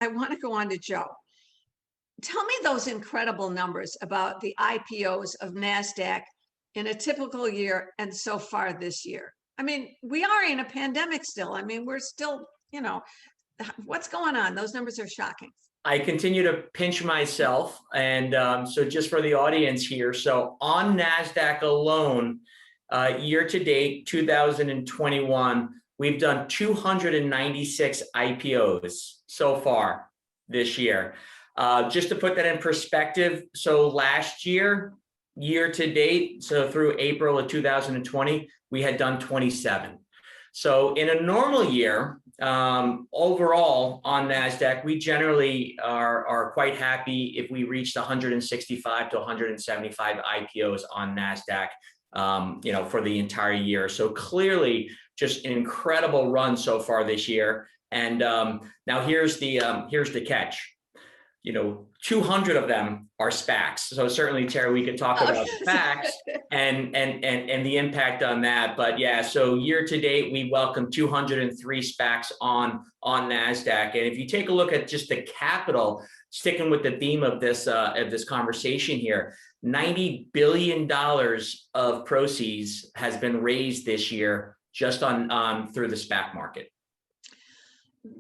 I want to go on to Joe. Tell me those incredible numbers about the IPOs of NASDAQ in a typical year and so far this year. I mean, we are in a pandemic still. I mean, we're still, what's going on? Those numbers are shocking. I continue to pinch myself. And so just for the audience here, so on NASDAQ alone, year to date, 2021, we've done 296 IPOs so far this year. Just to put that in perspective, so last year, year to date, so through April of 2020, we had done 27. So in a normal year, overall on NASDAQ, we generally are quite happy if we reached 165 to 175 IPOs on NASDAQ, for the entire year. So clearly just an incredible run so far this year. And now here's the catch. 200 of them are SPACs. So certainly, Terry, we could talk about SPACs and the impact on that. But yeah, so year to date, we welcomed 203 SPACs on NASDAQ. And if you take a look at just the capital, sticking with the theme of this conversation here, $90 billion of proceeds has been raised this year just on through the SPAC market.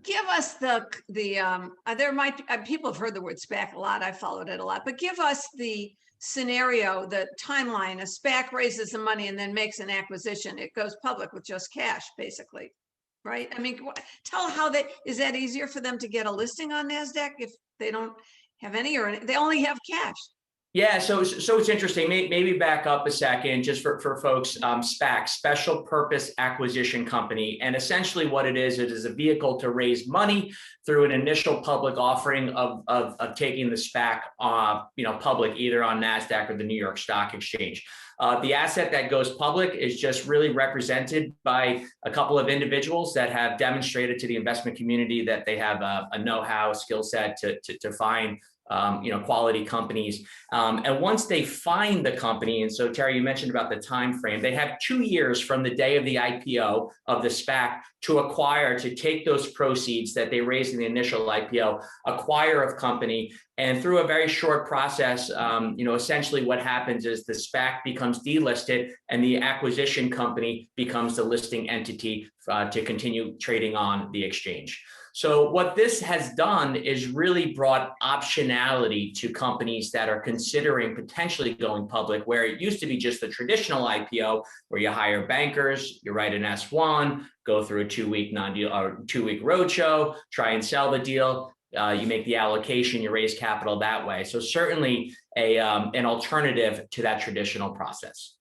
Give us there might people have heard the word SPAC a lot. I followed it a lot, but give us the scenario, the timeline. A SPAC raises the money and then makes an acquisition. It goes public with just cash, basically, right? I mean, tell how is that easier for them to get a listing on NASDAQ if they don't have any, or they only have cash? Yeah, so it's interesting. Maybe back up a second, just for folks. SPAC, Special Purpose Acquisition Company, and essentially what it is a vehicle to raise money through an initial public offering of taking the SPAC, public, either on NASDAQ or the New York Stock Exchange. The asset that goes public is just really represented by a couple of individuals that have demonstrated to the investment community that they have a know-how, skill set to find quality companies. And once they find the company, and so Terry, you mentioned about the time frame, they have 2 years from the day of the IPO of the SPAC to take those proceeds that they raised in the initial IPO, acquire a company, and through a very short process, essentially what happens is the SPAC becomes delisted and the acquisition company becomes the listing entity to continue trading on the exchange. So what this has done is really brought optionality to companies that are considering potentially going public, where it used to be just the traditional IPO where you hire bankers, you write an S1, go through a 2-week non-deal or 2-week roadshow, try and sell the deal. You make the allocation, you raise capital that way. So certainly an alternative to that traditional process.